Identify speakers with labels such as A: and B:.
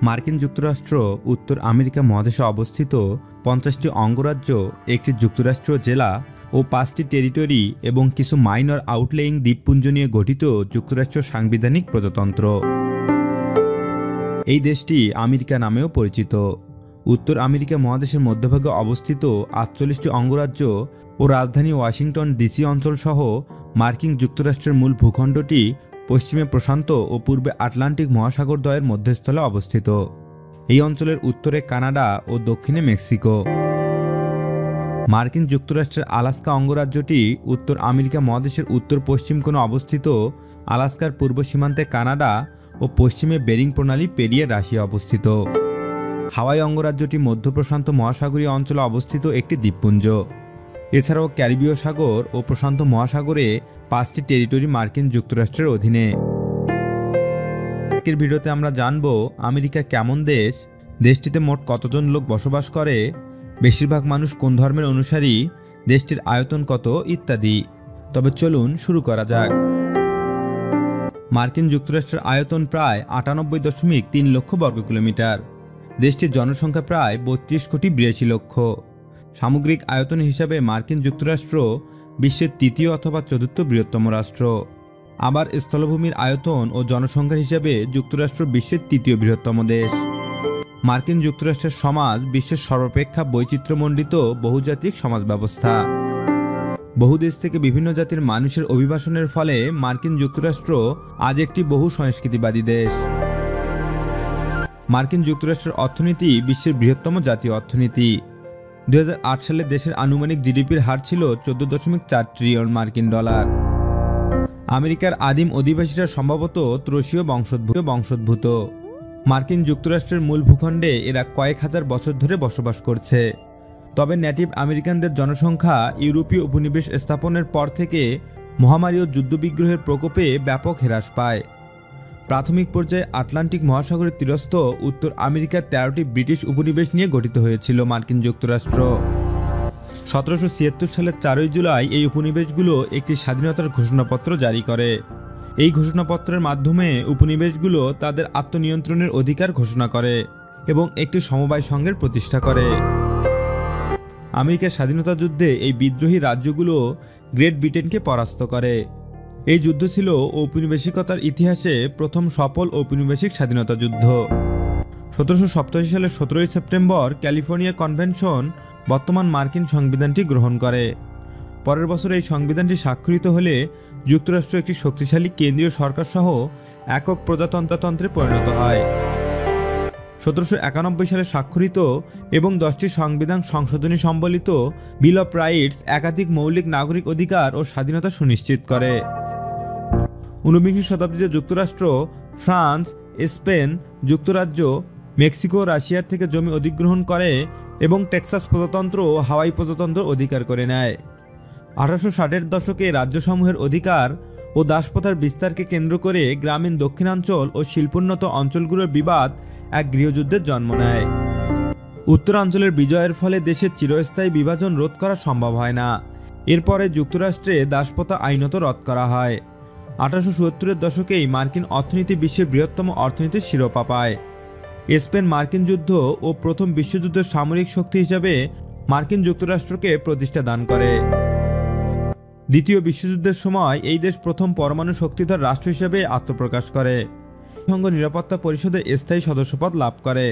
A: মার্কিন যুক্তরাষ্ট্র উত্তর আমেরিকা মহাদেশে অবস্থিত 50টি অঙ্গরাজ্য, একটি যুক্তরাষ্ট্রীয় জেলা ও 5টি টেরিটরি এবং কিছু মাইনর আউটলেইং দ্বীপপুঞ্জ নিয়ে গঠিত যুক্তরাষ্ট্রীয় সাংবিধানিক প্রজাতন্ত্র। এই দেশটি আমেরিকা নামেও পরিচিত। উত্তর আমেরিকা মহাদেশের মধ্যভাগে অবস্থিত 48টি অঙ্গরাজ্য ও রাজধানী ওয়াশিংটন ডিসি অঞ্চল সহ মার্কিন যুক্তরাষ্ট্রের মূল ভূখণ্ডটি পশ্চিমে প্রশান্ত ও পূর্বে আটলান্টিক মহাসাগরদ্বয়ের মধ্যস্থলে অবস্থিত। এই অঞ্চলের উত্তরে কানাডা ও দক্ষিণে মেক্সিকো। মার্কিন যুক্তরাষ্ট্রের আলাস্কা অঙ্গরাজ্যটি উত্তর আমেরিকা মহাদেশের উত্তর পশ্চিম কোণে অবস্থিত। আলাস্কার পূর্ব সীমান্তে কানাডা ও পশ্চিমে বেরিং প্রণালী পেরিয়ে রাশিয়া অবস্থিত। হাওয়াই অঙ্গরাজ্যটি মধ্য প্রশান্ত মহাসাগরীয় অঞ্চলে অবস্থিত একটি দ্বীপপুঞ্জ। এছাড়াও ক্যারিবীয় সাগর ও প্রশান্ত মহাসাগরে 5টি টেরিটরি মার্কিন যুক্তরাষ্ট্রের অধীনে। আজকের ভিডিওতে আমরা জানব আমেরিকা কেমন দেশ, দেশটিতে মোট কতজন লোক বসবাস করে, বেশিরভাগ মানুষ কোন ধর্মের অনুসারী, দেশটির আয়তন কত ইত্যাদি। তবে চলুন শুরু করা যাক। মার্কিন যুক্তরাষ্ট্রের আয়তন প্রায় 98.3 লক্ষ বর্গ কিলোমিটার। দেশটির জনসংখ্যা প্রায় 32.82 লক্ষ। সামগ্রিক আয়তন হিসাবে মার্কিন যুক্তরাষ্ট্র বিশ্বের তৃতীয় অথবা চতুর্থ বৃহত্তম রাষ্ট্র। আবার স্থলভূমির আয়তন ও জনসংখ্যার হিসাবে যুক্তরাষ্ট্র বিশ্বের তৃতীয় বৃহত্তম দেশ। মার্কিন যুক্তরাষ্ট্রের সমাজ বিশ্বের সর্বাপেক্ষা বৈচিত্র্যমণ্ডিত বহুজাতিক সমাজ ব্যবস্থা। বহু দেশ থেকে বিভিন্ন জাতির মানুষের অভিবাসনের ফলে মার্কিন যুক্তরাষ্ট্র আজ একটি বহু সংস্কৃতিবাদী দেশ। মার্কিন যুক্তরাষ্ট্রের অর্থনীতি বিশ্বের বৃহত্তম জাতীয় অর্থনীতি। 2008 সালে দেশের আনুমানিক জিডিপির হার ছিল 14.4 ট্রিলিয়ন মার্কিন ডলার। আমেরিকার আদিম অধিবাসীরা সম্ভবত ত্রুশীয় বংশোদ্ভূত। মার্কিন যুক্তরাষ্ট্রের মূল ভূখণ্ডে এরা কয়েক হাজার বছর ধরে বসবাস করছে। তবে নেটিভ আমেরিকানদের জনসংখ্যা ইউরোপীয় উপনিবেশ স্থাপনের পর থেকে মহামারী ও যুদ্ধবিগ্রহের প্রকোপে ব্যাপক হ্রাস পায়। প্রাথমিক পর্যায়ে আটলান্টিক মহাসাগরের তীরস্থ উত্তর আমেরিকার 13টি ব্রিটিশ উপনিবেশ নিয়ে গঠিত হয়েছিল মার্কিন যুক্তরাষ্ট্র। 1776 সালের 4 জুলাই এই উপনিবেশগুলো একটি স্বাধীনতার ঘোষণাপত্র জারি করে। এই ঘোষণাপত্রের মাধ্যমে উপনিবেশগুলো তাদের আত্মনিয়ন্ত্রণের অধিকার ঘোষণা করে এবং একটি সমবায় সংঘের প্রতিষ্ঠা করে। আমেরিকার স্বাধীনতা যুদ্ধে এই বিদ্রোহী রাজ্যগুলো গ্রেট ব্রিটেনকে পরাস্ত করে। এই যুদ্ধ ছিল ঔপনিবেশিকতার ইতিহাসে প্রথম সফল ঔপনিবেশিক স্বাধীনতা যুদ্ধ। 1787 সালের 17 সেপ্টেম্বর ক্যালিফোর্নিয়া কনভেনশন বর্তমান মার্কিন সংবিধানটি গ্রহণ করে। পরের বছর এই সংবিধানটি স্বাক্ষরিত হলে যুক্তরাষ্ট্র একটি শক্তিশালী কেন্দ্রীয় সরকার সহ একক প্রজাতন্ত্রে পরিণত হয়। 1791 সালে স্বাক্ষরিত এবং 10টি সংবিধান সংশোধনী সম্বলিত বিল অফ রাইটস একাধিক মৌলিক নাগরিক অধিকার ও স্বাধীনতা সুনিশ্চিত করে। 19বিংশ শতাব্দীতে যুক্তরাষ্ট্র ফ্রান্স, স্পেন, যুক্তরাজ্য, মেক্সিকো, রাশিয়ার থেকে জমি অধিগ্রহণ করে এবং টেক্সাস প্রজাতন্ত্র ও হাওয়াই প্রজাতন্ত্র অধিকার করে নেয়। 1860-এর দশকে রাজ্যসমূহের অধিকার ও দাসপ্রথার বিস্তারকে কেন্দ্র করে গ্রামীণ দক্ষিণাঞ্চল ও শিল্পোন্নত অঞ্চলগুলোর বিবাদ এক গৃহযুদ্ধের জন্ম নেয়। উত্তরাঞ্চলের বিজয়ের ফলে দেশের চিরস্থায়ী বিভাজন রোধ করা সম্ভব হয় না। এরপরে যুক্তরাষ্ট্রে দাসপ্রথা আইনত রদ করা হয়। 1870-এর দশকেই মার্কিন অর্থনীতি বিশ্বের বৃহত্তম অর্থনীতির শিরোপা পায়। স্পেন মার্কিন যুদ্ধ ও প্রথম বিশ্বযুদ্ধের সামরিক শক্তি হিসাবে মার্কিন যুক্তরাষ্ট্রকে প্রতিষ্ঠা দান করে। দ্বিতীয় বিশ্বযুদ্ধের সময় এই দেশ প্রথম পরমাণু শক্তিধর রাষ্ট্র হিসেবে আত্মপ্রকাশ করে। জাতিসংঘ নিরাপত্তা পরিষদে স্থায়ী সদস্যপদ লাভ করে।